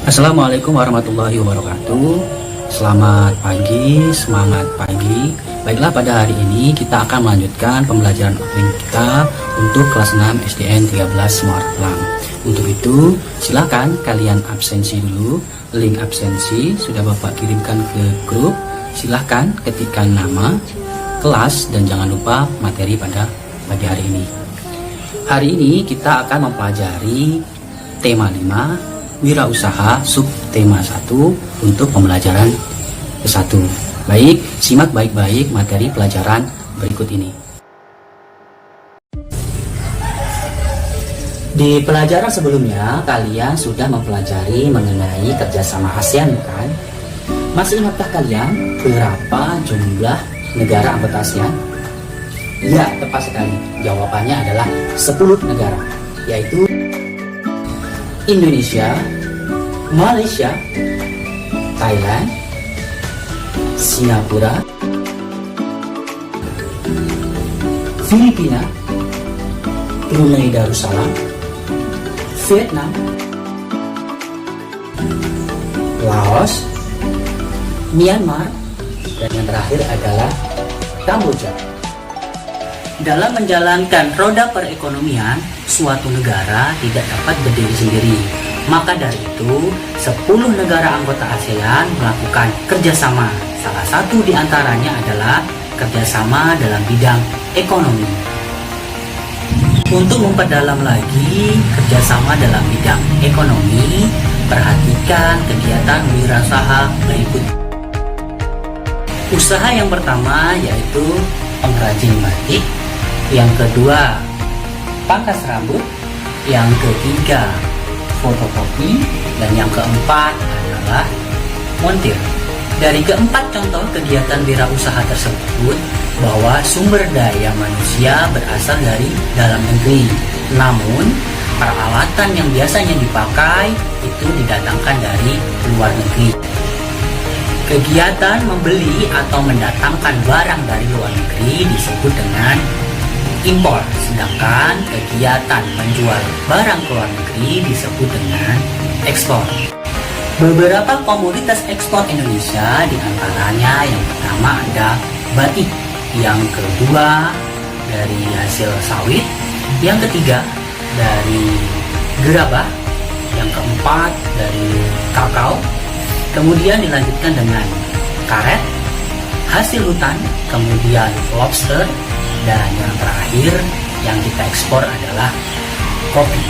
Assalamualaikum warahmatullahi wabarakatuh. Selamat pagi, semangat pagi. Baiklah, pada hari ini kita akan melanjutkan pembelajaran offline kita untuk kelas 6 SDN 13 Semarang. Untuk itu, silakan kalian absensi dulu. Link absensi sudah Bapak kirimkan ke grup. Silahkan ketikkan nama, kelas, dan jangan lupa materi pada pagi hari ini. Hari ini kita akan mempelajari tema 5, wirausaha, subtema 1 untuk pembelajaran ke-1. Baik, simak baik-baik materi pelajaran berikut ini. Di pelajaran sebelumnya, kalian sudah mempelajari mengenai kerjasama ASEAN, bukan? Masih ingatkah kalian berapa jumlah negara anggota ASEAN? Ya, tepat sekali. Jawabannya adalah 10 negara, yaitu Indonesia, Malaysia, Thailand, Singapura, Filipina, Brunei Darussalam, Vietnam, Laos, Myanmar, dan yang terakhir adalah Kamboja. Dalam menjalankan roda perekonomian, suatu negara tidak dapat berdiri sendiri. Maka dari itu, 10 negara anggota ASEAN melakukan kerjasama. Salah satu di antaranya adalah kerjasama dalam bidang ekonomi. Untuk memperdalam lagi kerjasama dalam bidang ekonomi, perhatikan kegiatan wirausaha berikut. Usaha yang pertama yaitu pengrajin batik, yang kedua pangkas rambut, yang ketiga fotokopi, dan yang keempat adalah montir. Dari keempat contoh kegiatan wirausaha tersebut, bahwa sumber daya manusia berasal dari dalam negeri, namun peralatan yang biasanya dipakai itu didatangkan dari luar negeri. Kegiatan membeli atau mendatangkan barang dari luar negeri disebut dengan impor, sedangkan kegiatan menjual barang ke luar negeri disebut dengan ekspor. Beberapa komoditas ekspor Indonesia diantaranya yang pertama ada batik, yang kedua dari hasil sawit, yang ketiga dari gerabah, yang keempat dari kakao, kemudian dilanjutkan dengan karet, hasil hutan, kemudian lobster, dan yang terakhir yang kita ekspor adalah kopi.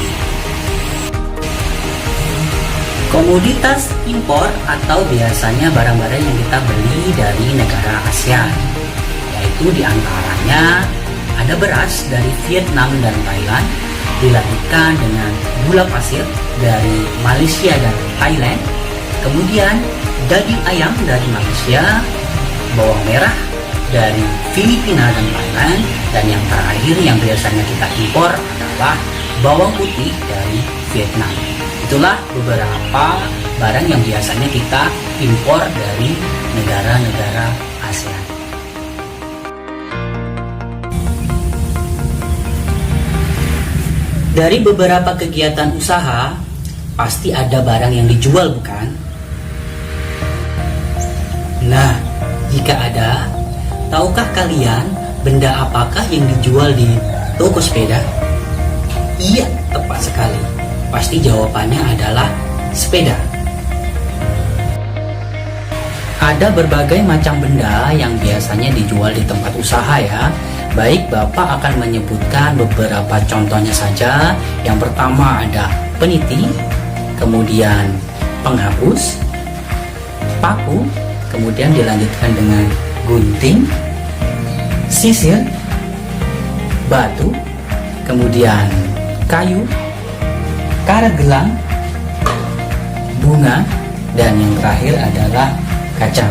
Komoditas impor atau biasanya barang-barang yang kita beli dari negara ASEAN, yaitu diantaranya ada beras dari Vietnam dan Thailand, dilanjutkan dengan gula pasir dari Malaysia dan Thailand, kemudian daging ayam dari Malaysia, bawang merah dari Filipina dan Thailand, dan yang terakhir yang biasanya kita impor adalah bawang putih dari Vietnam. Itulah beberapa barang yang biasanya kita impor dari negara-negara ASEAN. Dari beberapa kegiatan usaha, pasti ada barang yang dijual, bukan? Nah, jika ada, tahukah kalian benda apakah yang dijual di toko sepeda? Iya, tepat sekali. Pasti jawabannya adalah sepeda. Ada berbagai macam benda yang biasanya dijual di tempat usaha ya. Baik, Bapak akan menyebutkan beberapa contohnya saja. Yang pertama ada peniti, kemudian penghapus, paku, kemudian dilanjutkan dengan gunting, sisir, batu, kemudian kayu, karet gelang, bunga, dan yang terakhir adalah kaca.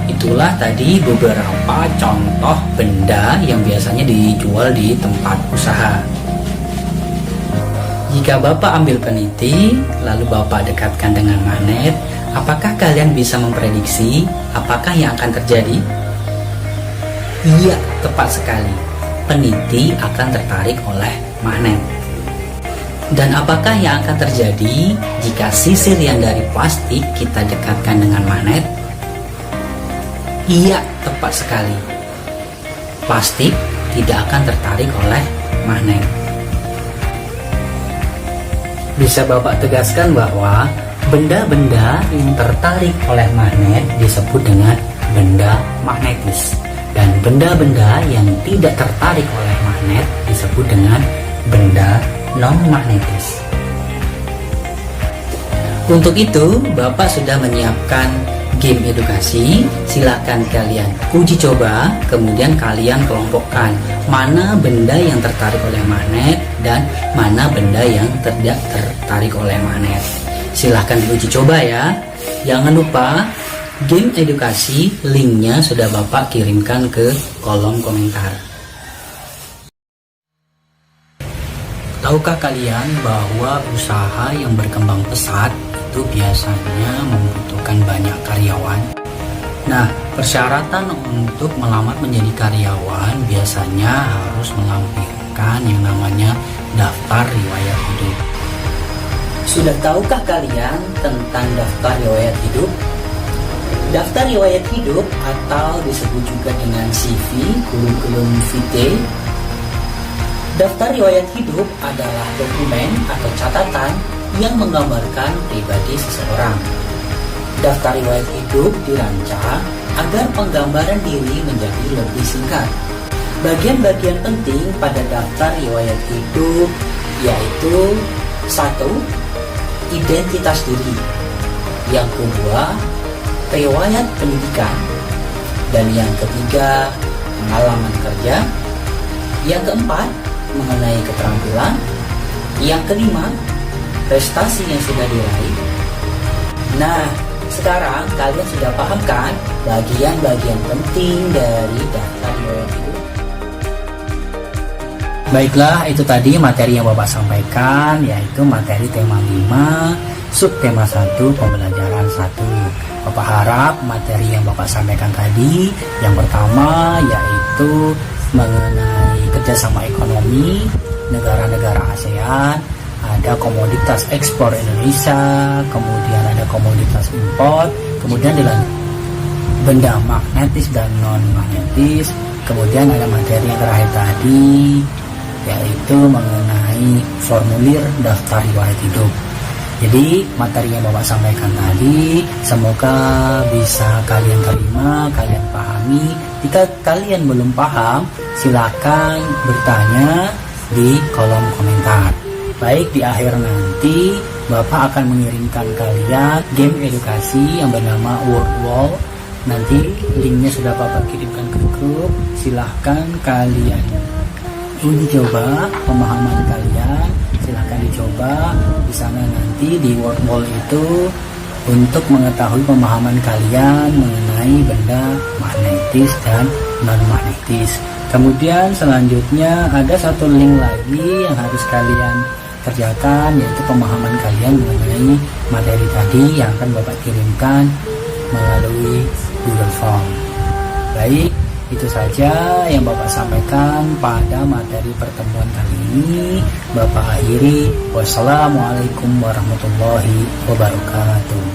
Itulah tadi beberapa contoh benda yang biasanya dijual di tempat usaha. Jika Bapak ambil peniti, lalu Bapak dekatkan dengan magnet, apakah kalian bisa memprediksi apakah yang akan terjadi? Iya, tepat sekali. Peniti akan tertarik oleh magnet. Dan apakah yang akan terjadi jika sisir yang dari plastik kita dekatkan dengan magnet? Iya, tepat sekali. Plastik tidak akan tertarik oleh magnet. Bisa Bapak tegaskan bahwa benda-benda yang tertarik oleh magnet disebut dengan benda magnetis. Dan benda-benda yang tidak tertarik oleh magnet disebut dengan benda non-magnetis. Untuk itu, Bapak sudah menyiapkan game edukasi. Silakan kalian uji coba, kemudian kalian kelompokkan mana benda yang tertarik oleh magnet dan mana benda yang tidak tertarik oleh magnet. Silahkan diuji coba ya. Jangan lupa game edukasi, linknya sudah Bapak kirimkan ke kolom komentar. Tahukah kalian bahwa usaha yang berkembang pesat itu biasanya membutuhkan banyak karyawan? Nah, persyaratan untuk melamar menjadi karyawan biasanya harus melampirkan yang namanya daftar riwayat hidup. Sudah tahukah kalian tentang daftar riwayat hidup? Daftar riwayat hidup atau disebut juga dengan CV, kurikulum vitae. Daftar riwayat hidup adalah dokumen atau catatan yang menggambarkan pribadi seseorang. Daftar riwayat hidup dirancang agar penggambaran diri menjadi lebih singkat. Bagian-bagian penting pada daftar riwayat hidup yaitu 1. Identitas diri. Yang kedua, riwayat pendidikan. Dan yang ketiga, pengalaman kerja. Yang keempat, mengenai keterampilan. Yang kelima, prestasi yang sudah diraih. Nah, sekarang kalian sudah paham kan bagian-bagian penting dari daftar riwayat hidup? Baiklah, itu tadi materi yang Bapak sampaikan, yaitu materi tema 5, subtema 1, pembelajaran 1. Bapak harap materi yang Bapak sampaikan tadi, yang pertama yaitu mengenai kerjasama ekonomi negara-negara ASEAN, ada komoditas ekspor Indonesia, kemudian ada komoditas impor, kemudian dilanjut benda magnetis dan non magnetis, kemudian ada materi yang terakhir tadi yaitu mengenai formulir daftar riwayat hidup. Jadi materi yang Bapak sampaikan tadi semoga bisa kalian terima, kalian pahami. Jika kalian belum paham, silakan bertanya di kolom komentar. Baik, di akhir nanti Bapak akan mengirimkan kalian game edukasi yang bernama Word Wall. Nanti linknya sudah Bapak kirimkan ke grup. Silahkan kalian uji coba pemahaman kalian. Silahkan dicoba di sana nanti di Word Wall itu untuk mengetahui pemahaman kalian mengenai benda magnetis dan non magnetis. Kemudian selanjutnya ada satu link lagi yang harus kalian kerjakan, yaitu pemahaman kalian mengenai materi tadi yang akan Bapak kirimkan melalui Google Form. Baik, itu saja yang Bapak sampaikan pada materi pertemuan kali ini. Bapak akhiri, wassalamualaikum warahmatullahi wabarakatuh.